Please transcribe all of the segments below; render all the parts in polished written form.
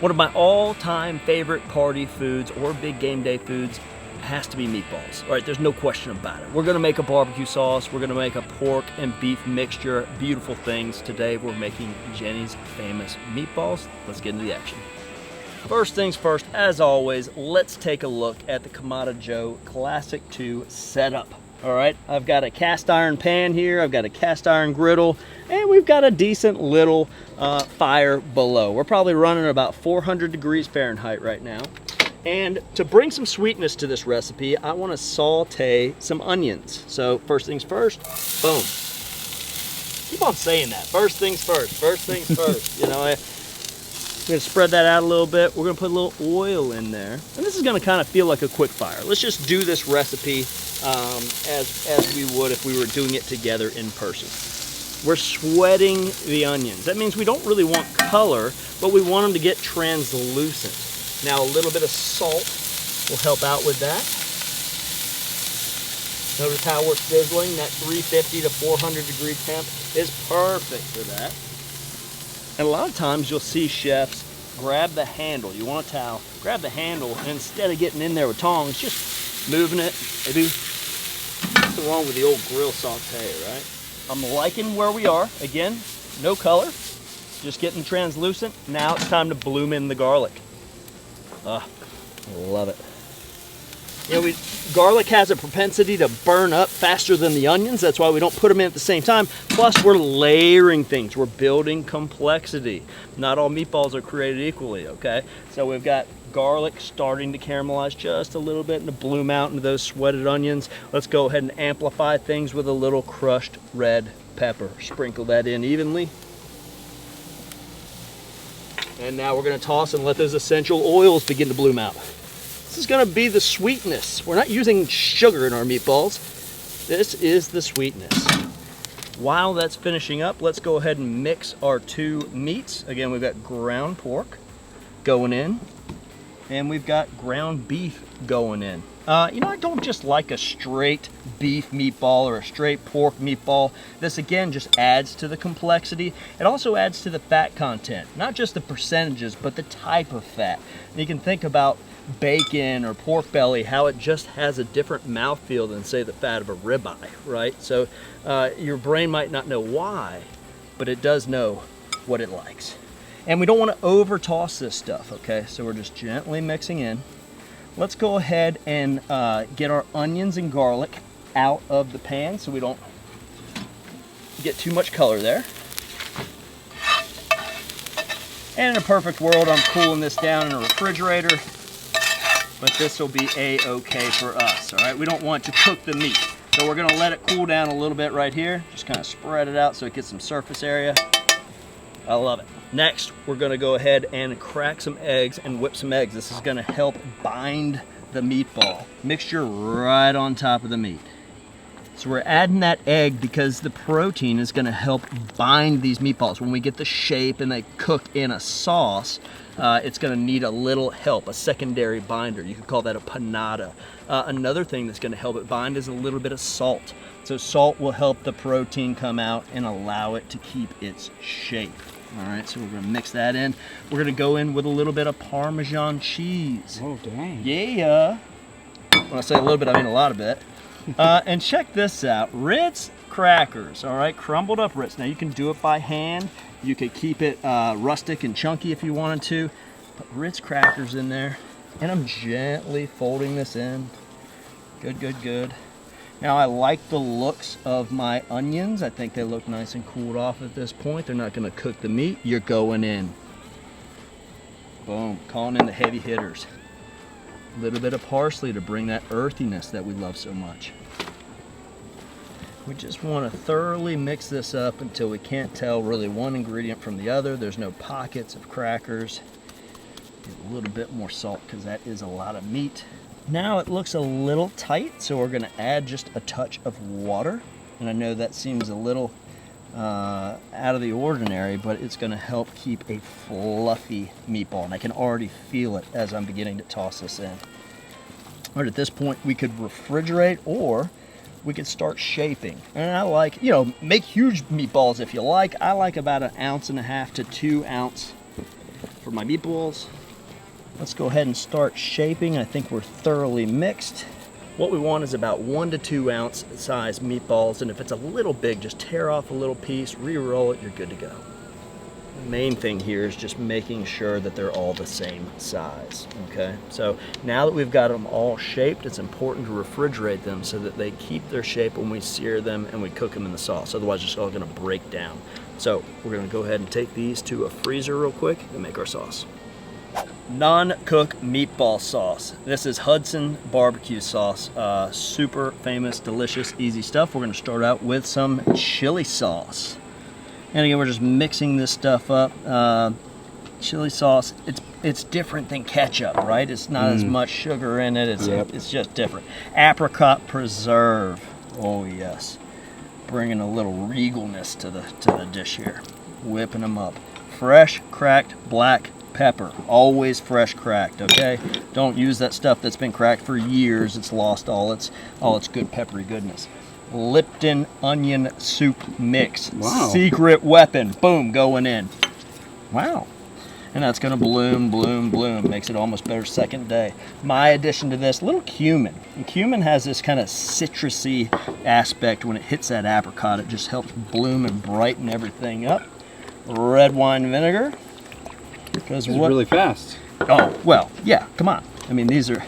One of my all-time favorite party foods or big game day foods has to be meatballs. All right, there's no question about it. We're gonna make a barbecue sauce. We're gonna make a pork and beef mixture. Beautiful things. Today we're making Jenny's famous meatballs. Let's get into the action. First things first, as always, let's take a look at the Kamado Joe Classic 2 setup. All right, I've got a cast iron pan here, I've got a cast iron griddle, and we've got a decent little fire below. We're probably running about 400 degrees Fahrenheit right now. And to bring some sweetness to this recipe, I want to saute some onions. So first things first, boom. Keep on saying that, first things first, first things first. You know, I'm gonna spread that out a little bit. We're gonna put a little oil in there. And this is gonna kind of feel like a quick fire. Let's just do this recipe as we would if we were doing it together in person. We're sweating the onions. That means we don't really want color, but we want them to get translucent. Now a little bit of salt will help out with that. Notice how we're sizzling. That 350 to 400 degree temp is perfect for that. And a lot of times you'll see chefs grab the handle. You want a towel, grab the handle, and instead of getting in there with tongs, just moving it. Maybe nothing wrong with the old grill saute, right? I'm liking where we are. Again, no color, just getting translucent. Now it's time to bloom in the garlic. Love it. You know, garlic has a propensity to burn up faster than the onions. That's why we don't put them in at the same time. Plus, we're layering things. We're building complexity. Not all meatballs are created equally, okay? So we've got garlic starting to caramelize just a little bit and to bloom out into those sweated onions. Let's go ahead and amplify things with a little crushed red pepper. Sprinkle that in evenly. And now we're going to toss and let those essential oils begin to bloom out. This is going to be the sweetness. We're not using sugar in our meatballs. This is the sweetness. While that's finishing up, let's go ahead and mix our two meats. Again, we've got ground pork going in, and we've got ground beef going in. You know, I don't just like a straight beef meatball or a straight pork meatball. This again just adds to the complexity. It also adds to the fat content, not just the percentages, but the type of fat. And you can think about bacon or pork belly, how it just has a different mouthfeel than, say, the fat of a ribeye, right? So your brain might not know why, but it does know what it likes. And we don't want to over toss this stuff, okay? So we're just gently mixing in. Let's go ahead and get our onions and garlic out of the pan so we don't get too much color there. And in a perfect world, I'm cooling this down in a refrigerator, but this will be a-okay for us, all right? We don't want to cook the meat, so we're gonna let it cool down a little bit right here. Just kind of spread it out so it gets some surface area. I love it. Next, we're gonna go ahead and crack some eggs and whip some eggs. This is gonna help bind the meatball. Mixture right on top of the meat. So we're adding that egg because the protein is gonna help bind these meatballs. When we get the shape and they cook in a sauce, it's gonna need a little help, a secondary binder. You could call that a panada. Another thing that's gonna help it bind is a little bit of salt. So salt will help the protein come out and allow it to keep its shape. All right, so we're gonna mix that in. We're gonna go in with a little bit of Parmesan cheese. Oh, dang. Yeah. When I say a little bit, I mean a lot of it. And check this out, Ritz crackers, all right, crumbled up Ritz. Now you can do it by hand. You could keep it rustic and chunky if you wanted to. Put Ritz crackers in there, and I'm gently folding this in. Good, good, good. Now I like the looks of my onions. I think they look nice and cooled off at this point. They're not gonna cook the meat. You're going in. Boom, calling in the heavy hitters. A little bit of parsley to bring that earthiness that we love so much. We just wanna thoroughly mix this up until we can't tell really one ingredient from the other. There's no pockets of crackers. Get a little bit more salt because that is a lot of meat. Now it looks a little tight, so we're gonna add just a touch of water. And I know that seems a little out of the ordinary, but it's gonna help keep a fluffy meatball. And I can already feel it as I'm beginning to toss this in. All right, at this point, we could refrigerate or we could start shaping. And I like, you know, make huge meatballs if you like. I like about 1.5 to 2 ounce for my meatballs. Let's go ahead and start shaping. I think we're thoroughly mixed. What we want is about 1 to 2 ounce size meatballs, and if it's a little big, just tear off a little piece, re-roll it, you're good to go. The main thing here is just making sure that they're all the same size, okay? So now that we've got them all shaped, it's important to refrigerate them so that they keep their shape when we sear them and we cook them in the sauce. Otherwise, it's all gonna break down. So we're gonna go ahead and take these to a freezer real quick and make our sauce. Non-cook meatball sauce. This is Hudson BBQ Sauce. Super famous, delicious, easy stuff. We're gonna start out with some chili sauce. And again, we're just mixing this stuff up. Chili sauce, it's different than ketchup, right? It's not as much sugar in it. It's just different. Apricot Preserve. Oh yes, bringing a little regalness to the dish here. Whipping them up. Fresh cracked black pepper, always fresh cracked. Okay, don't use that stuff that's been cracked for years. It's lost all its good peppery goodness. Lipton onion soup mix. Wow. Secret weapon. Boom, going in. Wow. And that's gonna bloom, bloom, bloom. Makes it almost better second day. My addition to this, little cumin. And cumin has this kind of citrusy aspect when it hits that apricot. It just helps bloom and brighten everything up. Red wine vinegar. Because what? Really fast. Oh well, yeah. Come on. I mean, these are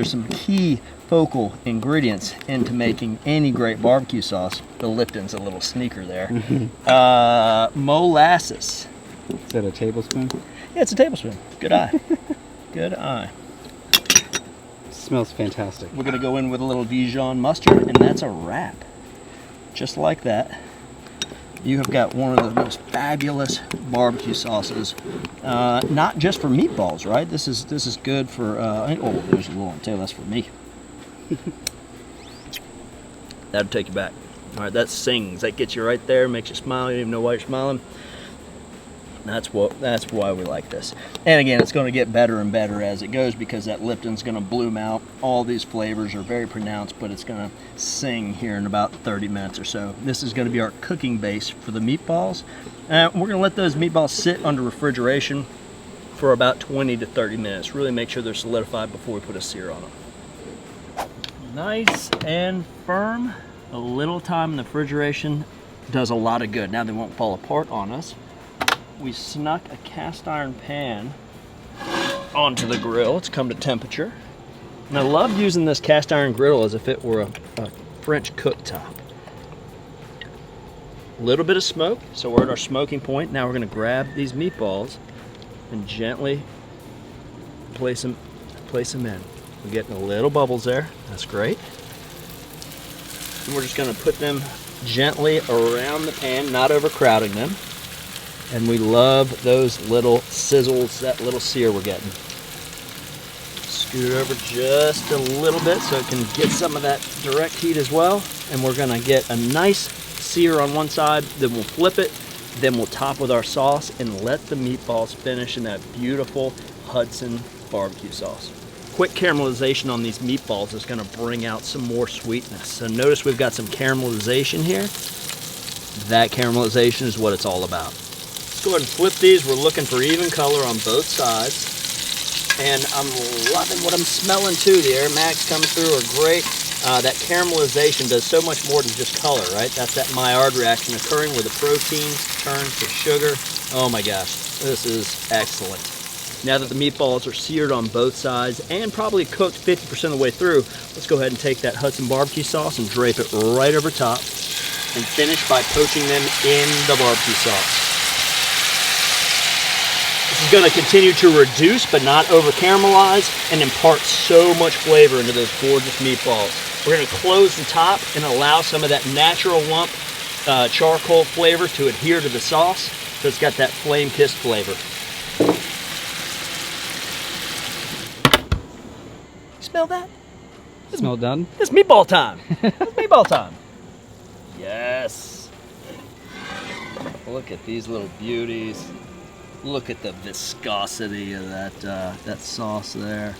some key focal ingredients into making any great barbecue sauce. The Lipton's a little sneaker there. Molasses. Is that a tablespoon? Yeah, it's a tablespoon. Good eye. Good eye. It smells fantastic. We're gonna go in with a little Dijon mustard, and that's a wrap. Just like that. You have got one of the most fabulous barbecue sauces, not just for meatballs, right? This is good for. Oh, there's a little on tail. That's for me. That'll take you back. All right, that sings. That gets you right there. Makes you smile. You don't even know why you're smiling. That's why we like this. And again, it's going to get better and better as it goes because that Lipton's going to bloom out. All these flavors are very pronounced, but it's going to sing here in about 30 minutes or so. This is going to be our cooking base for the meatballs. We're going to let those meatballs sit under refrigeration for about 20 to 30 minutes. Really make sure they're solidified before we put a sear on them. Nice and firm. A little time in the refrigeration does a lot of good. Now they won't fall apart on us. We snuck a cast iron pan onto the grill. It's come to temperature. And I love using this cast iron griddle as if it were a French cooktop. A little bit of smoke, so we're at our smoking point. Now we're gonna grab these meatballs and gently place them in. We're getting a little bubbles there. That's great. And we're just gonna put them gently around the pan, not overcrowding them. And we love those little sizzles, that little sear we're getting. Scoot it over just a little bit so it can get some of that direct heat as well. And we're gonna get a nice sear on one side, then we'll flip it, then we'll top with our sauce and let the meatballs finish in that beautiful Hudson barbecue sauce. Quick caramelization on these meatballs is gonna bring out some more sweetness. So notice we've got some caramelization here. That caramelization is what it's all about. Let's go ahead and flip these. We're looking for even color on both sides. And I'm loving what I'm smelling too. The aromatics coming through are great. That caramelization does so much more than just color, right? That's that Maillard reaction occurring where the protein turns to sugar. Oh my gosh, this is excellent. Now that the meatballs are seared on both sides and probably cooked 50% of the way through, let's go ahead and take that Hudson barbecue sauce and drape it right over top and finish by poaching them in the barbecue sauce. This is going to continue to reduce but not over caramelize and impart so much flavor into those gorgeous meatballs. We're going to close the top and allow some of that natural lump charcoal flavor to adhere to the sauce so it's got that flame-kissed flavor. Smell that? Smell done? It's meatball time. It's meatball time. Yes. Look at these little beauties. Look at the viscosity of that sauce there.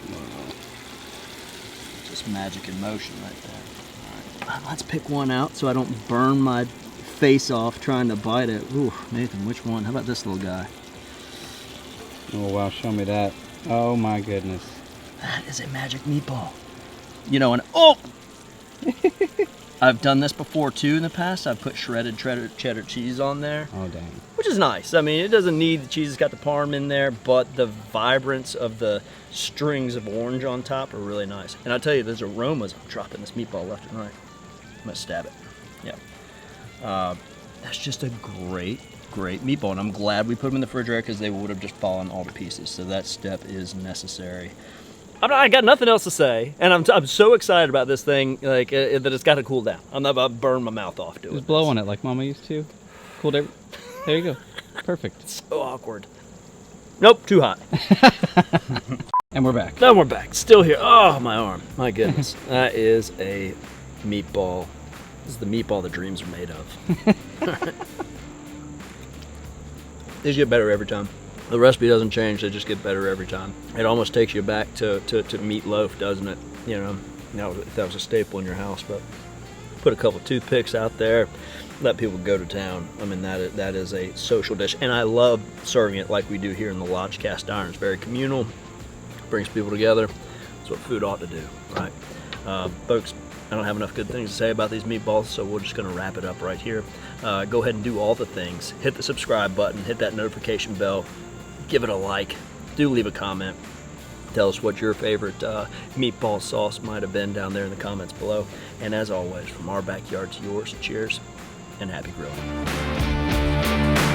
Just magic in motion right there. All right, let's pick one out so I don't burn my face off trying to bite it. Ooh, Nathan, which one? How about this little guy? Oh wow, show me that. Oh my goodness. That is a magic meatball. You know, and oh! I've done this before too in the past. I've put shredded cheddar cheese on there. Oh dang. Which is nice. I mean, it doesn't need, the cheese has got the parm in there, but the vibrance of the strings of orange on top are really nice. And I'll tell you, there's aromas dropping this meatball left and right. I'm gonna stab it. Yeah. That's just a great meatball, and I'm glad we put them in the refrigerator because they would have just fallen all to pieces. So that step is necessary. I got nothing else to say, and I'm so excited about this thing, like that it's got to cool down. I'm not about to burn my mouth off doing it. Just blow on it like Mama used to. Cool down. There you go. Perfect. So awkward. Nope, too hot. And we're back. Then we're back. Still here. Oh, my arm. My goodness. That is a meatball. This is the meatball the dreams are made of. These get better every time. The recipe doesn't change, they just get better every time. It almost takes you back to meatloaf, doesn't it? You know, that was a staple in your house, but put a couple toothpicks out there, let people go to town. I mean, that is a social dish, and I love serving it like we do here in the Lodge Cast Iron. It's very communal, brings people together. That's what food ought to do, right? Folks, I don't have enough good things to say about these meatballs, so we're just gonna wrap it up right here. Go ahead and do all the things. Hit the subscribe button, hit that notification bell, give it a like, do leave a comment. Tell us what your favorite meatball sauce might have been down there in the comments below. And as always, from our backyard to yours, cheers and happy grilling.